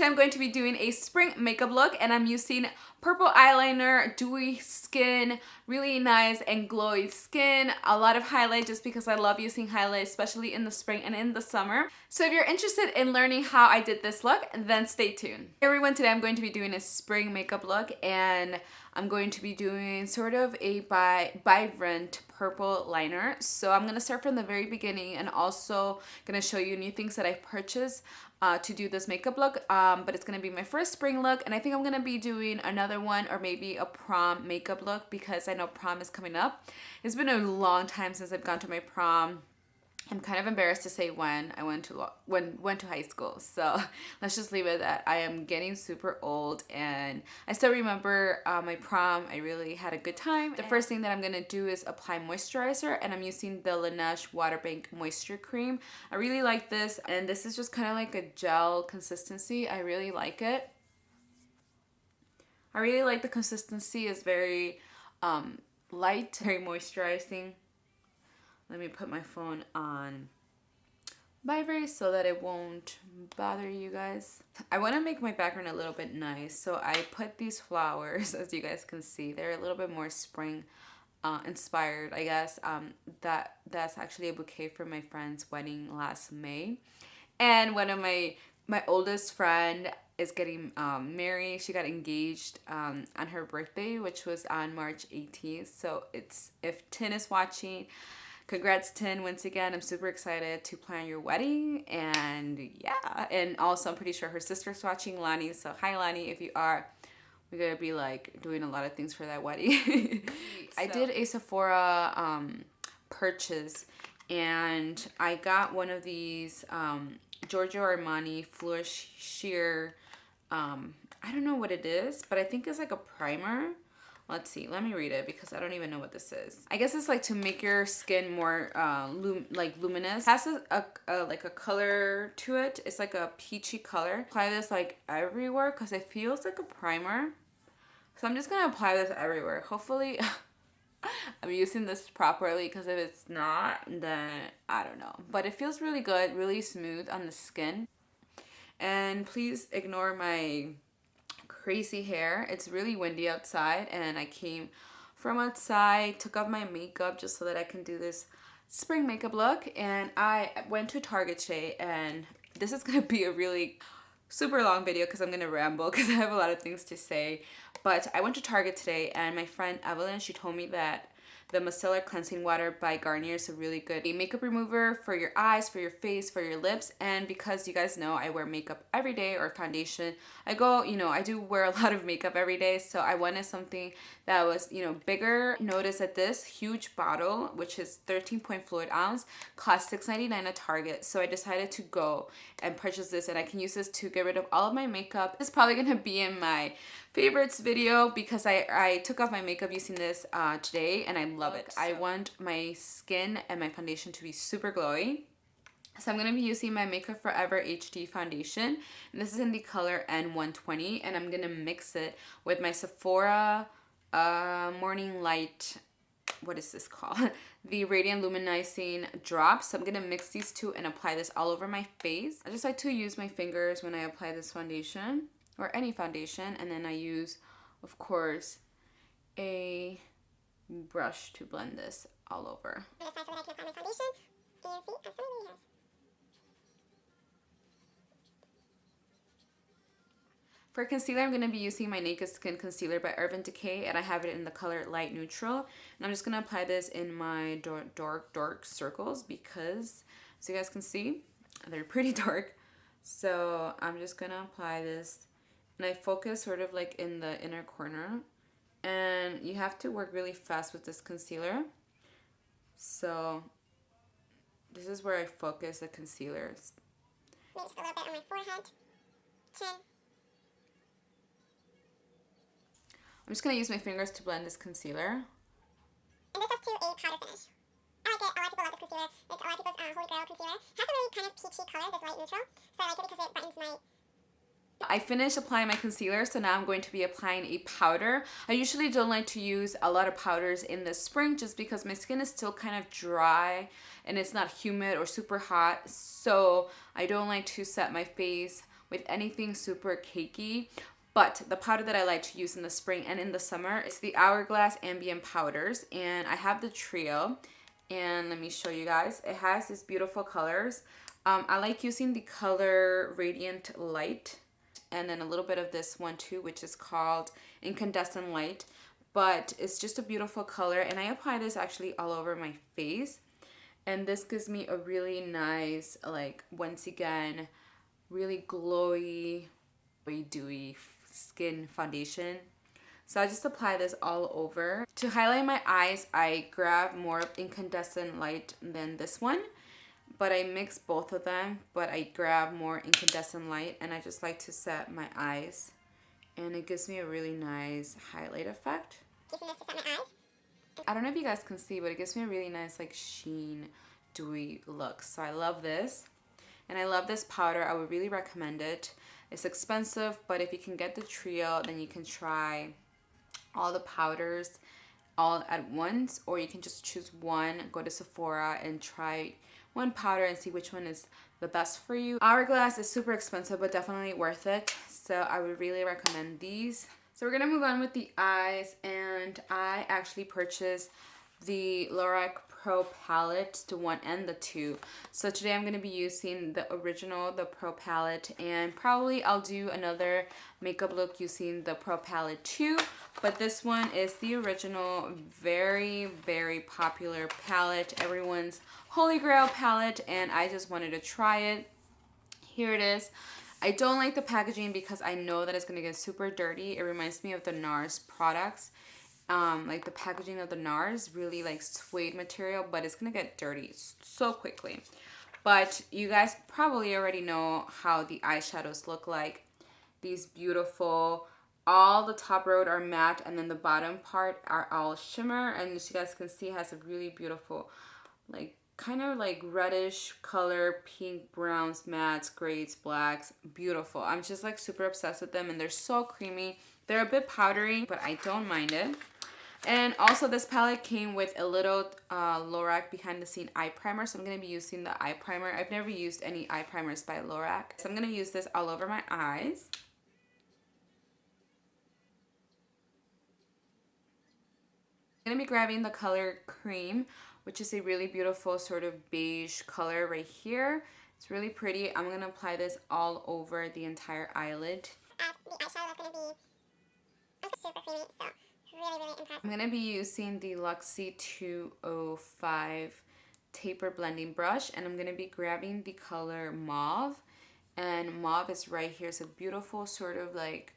today I'm going to be doing a spring makeup look, and I'm using purple eyeliner, dewy skin, really nice and glowy skin, a lot of highlight just because I love using highlight, especially in the spring and in the summer. So if you're interested in learning how I did this look, then stay tuned. Hey everyone, today I'm going to be doing a spring makeup look, and I'm going to be doing sort of a vibrant purple liner. So I'm going to start from the very beginning and also going to show you new things that I purchased to do this makeup look, but it's going to be my first spring look, and I think I'm going to be doing another one or maybe a prom makeup look because I know prom is coming up. It's been a long time since I've gone to my prom. I'm kind of embarrassed to say when I went to high school, so let's just leave it at that. I am getting super old, and I still remember my prom. I really had a good time. The first thing that I'm gonna do is apply moisturizer, and I'm using the Laneige Water Bank Moisture Cream. I really like this, and this is just kind of like a gel consistency. I really like it. I really like the consistency. It's very light, very moisturizing. Let me put my phone on vibrate so that it won't bother you guys. I want to make my background a little bit nice, so I put these flowers, as you guys can see. They're a little bit more spring inspired, I guess. That's actually a bouquet for my friend's wedding last May. And one of my oldest friend is getting married. She got engaged on her birthday, which was on March 18th. So if Tin is watching, congrats, Tin, once again. I'm super excited to plan your wedding, and yeah. And also, I'm pretty sure her sister's watching, Lani. So hi, Lani, if you are. We're gonna be like doing a lot of things for that wedding. I did a Sephora purchase, and I got one of these Giorgio Armani Fleur Sheer. I don't know what it is, but I think it's like a primer. Let's see, let me read it because I don't even know what this is. I guess it's like to make your skin more luminous. It has like a color to it. It's like a peachy color. Apply this like everywhere because it feels like a primer. So I'm just gonna apply this everywhere. Hopefully I'm using this properly, because if it's not, then I don't know. But it feels really good, really smooth on the skin. And please ignore my crazy hair. It's really windy outside, and I came from outside, took off my makeup just so that I can do this spring makeup look. And I went to Target today, and this is gonna be a really super long video because I'm gonna ramble because I have a lot of things to say. But I went to Target today, and my friend Evelyn, she told me that the Micellar Cleansing Water by Garnier is a really good makeup remover for your eyes, for your face, for your lips. And because you guys know I wear makeup every day, or foundation, I do wear a lot of makeup every day. So I wanted something that was, bigger. Notice that this huge bottle, which is 13 fluid ounce, cost $6.99 at Target. So I decided to go and purchase this, and I can use this to get rid of all of my makeup. It's probably gonna be in my favorites video because I took off my makeup using this today, and I love it. I want my skin and my foundation to be super glowy. So I'm going to be using my Makeup Forever HD foundation, and this is in the color N120, and I'm going to mix it with my Sephora Morning Light, what is this called? The Radiant Luminizing Drops. So I'm going to mix these two and apply this all over my face. I just like to use my fingers when I apply this foundation, or any foundation, and then I use, of course, a brush to blend this all over. For concealer, I'm going to be using my Naked Skin Concealer by Decay, and I have it in the color Light Neutral. And I'm just going to apply this in my dark circles because, as you guys can see, they're pretty dark. So I'm just going to apply this, and I focus sort of like in the inner corner. And you have to work really fast with this concealer. So this is where I focus the concealer. Maybe just a little bit on my forehead, chin. I'm just going to use my fingers to blend this concealer. And this is to a powder finish. I like it. A lot of people love this concealer. It's a lot of people's Holy Grail concealer. It has a really kind of peachy color, this light neutral. So I like it because it brightens my... I finished applying my concealer, so now I'm going to be applying a powder. I usually don't like to use a lot of powders in the spring just because my skin is still kind of dry and it's not humid or super hot. So I don't like to set my face with anything super cakey. But the powder that I like to use in the spring and in the summer is the Hourglass Ambient powders. And I have the trio. And let me show you guys. It has these beautiful colors. I like using the color Radiant Light. And then a little bit of this one too, which is called Incandescent Light. But it's just a beautiful color. And I apply this actually all over my face. And this gives me a really nice, like, once again, really glowy, dewy skin foundation. So I just apply this all over. To highlight my eyes, I grab more Incandescent Light than this one. But I mix both of them. But I grab more Incandescent Light. And I just like to set my eyes. And it gives me a really nice highlight effect. Using this to set my eyes. I don't know if you guys can see, but it gives me a really nice, like, sheen, dewy look. So I love this. And I love this powder. I would really recommend it. It's expensive, but if you can get the trio, then you can try all the powders all at once. Or you can just choose one, go to Sephora and try one powder and see which one is the best for you. Hourglass is super expensive, but definitely worth it. So I would really recommend these. So we're going to move on with the eyes, and I actually purchased the Lorac Pro Palette, the 1 and the 2. So today I'm going to be using the original, the Pro Palette, and probably I'll do another makeup look using the Pro Palette 2. But this one is the original, very, very popular palette, everyone's holy grail palette, and I just wanted to try it. Here it is. I don't like the packaging because I know that it's going to get super dirty. It reminds me of the Nars products. Like the packaging of the Nars, really like suede material, but it's going to get dirty so quickly. But you guys probably already know how the eyeshadows look like. These beautiful, all the top row are matte and then the bottom part are all shimmer. And as you guys can see, it has a really beautiful, like, kind of like reddish color, pink, browns, mattes, grays, blacks. Beautiful. I'm just like super obsessed with them, and they're so creamy. They're a bit powdery, but I don't mind it. And also this palette came with a little Lorac behind the scene eye primer, so I'm going to be using the eye primer. I've never used any eye primers by Lorac, so I'm going to use this all over my eyes. I'm going to be grabbing the color Cream, which is a really beautiful sort of beige color right here. It's really pretty. I'm going to apply this all over the entire eyelid. The eyeshadow is going to be super creamy, so really, really impressive. I'm going to be using the Luxie 205 taper blending brush, and I'm going to be grabbing the color Mauve. And Mauve is right here. It's a beautiful sort of like,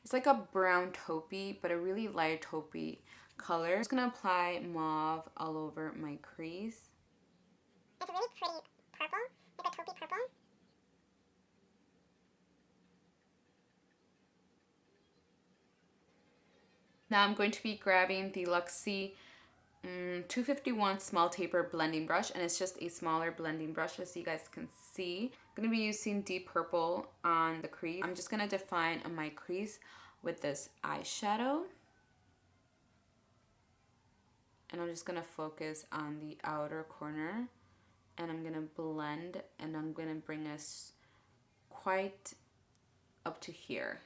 it's like a brown taupey, but a really light taupey color. I'm just going to apply Mauve all over my crease. It's a really pretty purple, like a taupey purple. Now I'm going to be grabbing the Luxie 251 small taper blending brush, and it's just a smaller blending brush, as you guys can see. I'm going to be using deep purple on the crease. I'm just going to define my crease with this eyeshadow. And I'm just going to focus on the outer corner. And I'm going to blend, and I'm going to bring us quite up to here.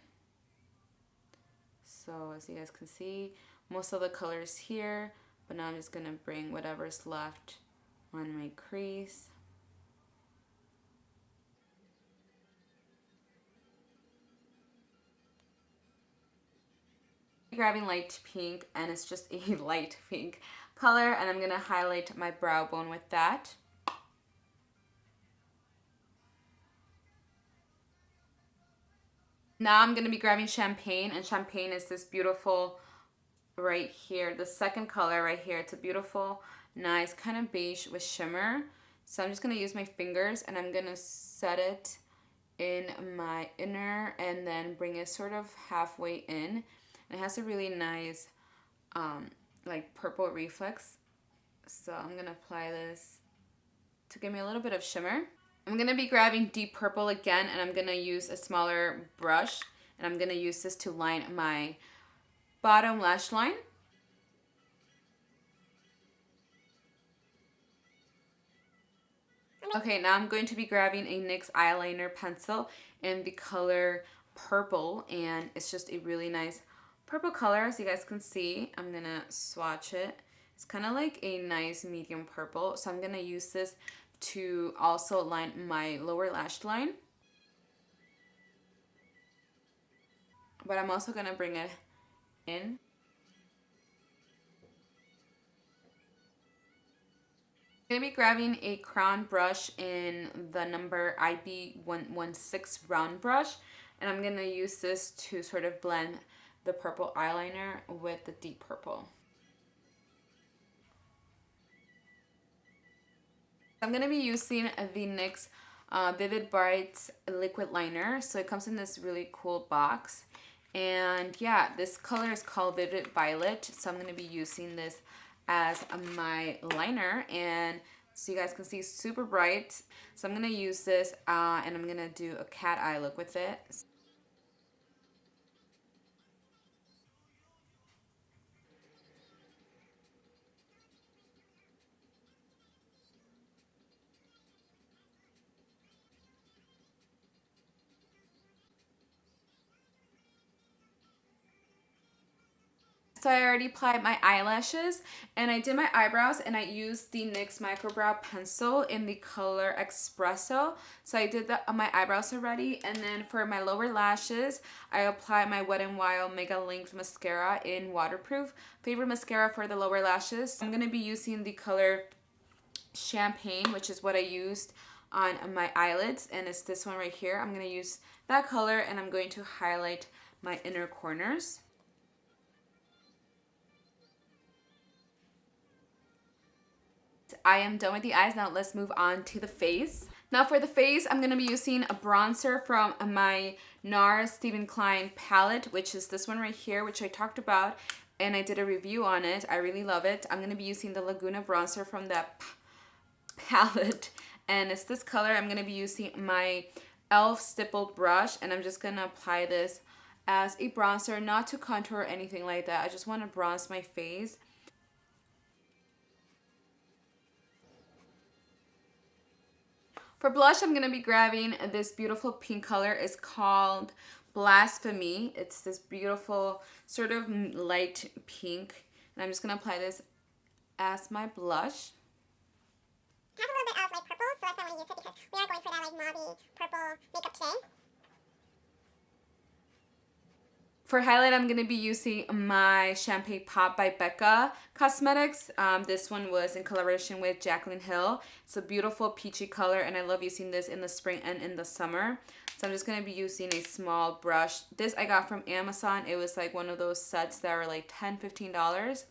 So as you guys can see, most of the color is here. But now I'm just going to bring whatever's left on my crease. Grabbing light pink, and it's just a light pink color, and I'm going to highlight my brow bone with that. Now I'm going to be grabbing Champaign, and Champaign is this beautiful right here, the second color right here. It's a beautiful, nice kind of beige with shimmer. So I'm just going to use my fingers, and I'm going to set it in my inner and then bring it sort of halfway in. And it has a really nice like purple reflex. So I'm going to apply this to give me a little bit of shimmer. I'm going to be grabbing deep purple again, and I'm going to use a smaller brush, and I'm going to use this to line my bottom lash line. Okay, now I'm going to be grabbing a NYX eyeliner pencil in the color purple, and it's just a really nice purple color, as you guys can see. I'm gonna swatch it. It's kind of like a nice medium purple, so I'm gonna use this to also line my lower lash line. But I'm also gonna bring it in. I'm going to be grabbing a crown brush in the number IB116 round brush, and I'm going to use this to sort of blend the purple eyeliner with the deep purple. I'm going to be using the NYX Vivid Brights liquid liner. So it comes in this really cool box, and yeah, this color is called Vivid Violet, so I'm going to be using this as my liner, and so you guys can see, super bright. So I'm gonna use this and I'm gonna do a cat eye look with it. So I already applied my eyelashes, and I did my eyebrows, and I used the NYX Microbrow Pencil in the color Expresso. So I did my eyebrows already, and then for my lower lashes, I applied my Wet n Wild Megalength Mascara in Waterproof. Favorite mascara for the lower lashes. I'm going to be using the color Champaign, which is what I used on my eyelids, and it's this one right here. I'm going to use that color, and I'm going to highlight my inner corners. I am done with the eyes. Now let's move on to the face. Now for the face, I'm going to be using a bronzer from my Nars Stephen Klein palette, which is this one right here, which I talked about, and I did a review on it. I really love it. I'm going to be using the Laguna bronzer from that palette, and it's this color. I'm going to be using my e.l.f. stippled brush, and I'm just going to apply this as a bronzer, not to contour or anything like that. I just want to bronze my face. For blush, I'm going to be grabbing this beautiful pink color. It's called Blasphemy. It's this beautiful sort of light pink. And I'm just going to apply this as my blush. It has a little bit of like purple, so that's why I want to use it, because we are going for that like mauve purple makeup today. For highlight, I'm going to be using my Champagne Pop by Becca Cosmetics. This one was in collaboration with Jaclyn Hill. It's a beautiful peachy color, and I love using this in the spring and in the summer. So I'm just going to be using a small brush. This I got from Amazon. It was like one of those sets that were like $10, $15.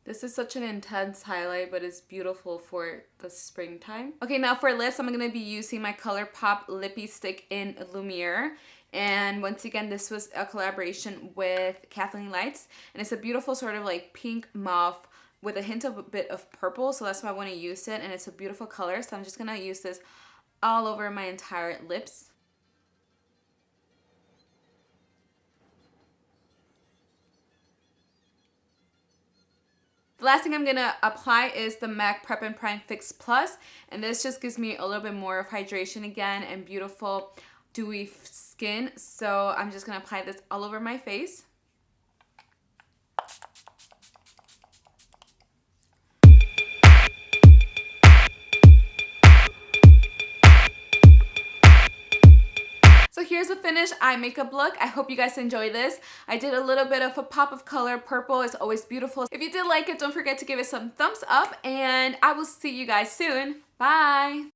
This is such an intense highlight, but it's beautiful for the springtime. Okay, now for lips, I'm going to be using my Colourpop Lippie stick in Lumiere. And once again, this was a collaboration with Kathleen Lights. And it's a beautiful sort of like pink mauve with a hint of a bit of purple. So that's why I want to use it. And it's a beautiful color. So I'm just going to use this all over my entire lips. The last thing I'm going to apply is the MAC Prep and Prime Fix Plus, and this just gives me a little bit more of hydration again and beautiful dewy skin. So I'm just going to apply this all over my face. So here's a finished eye makeup look. I hope you guys enjoy this. I did a little bit of a pop of color. Purple is always beautiful. If you did like it, don't forget to give it some thumbs up, and I will see you guys soon. Bye!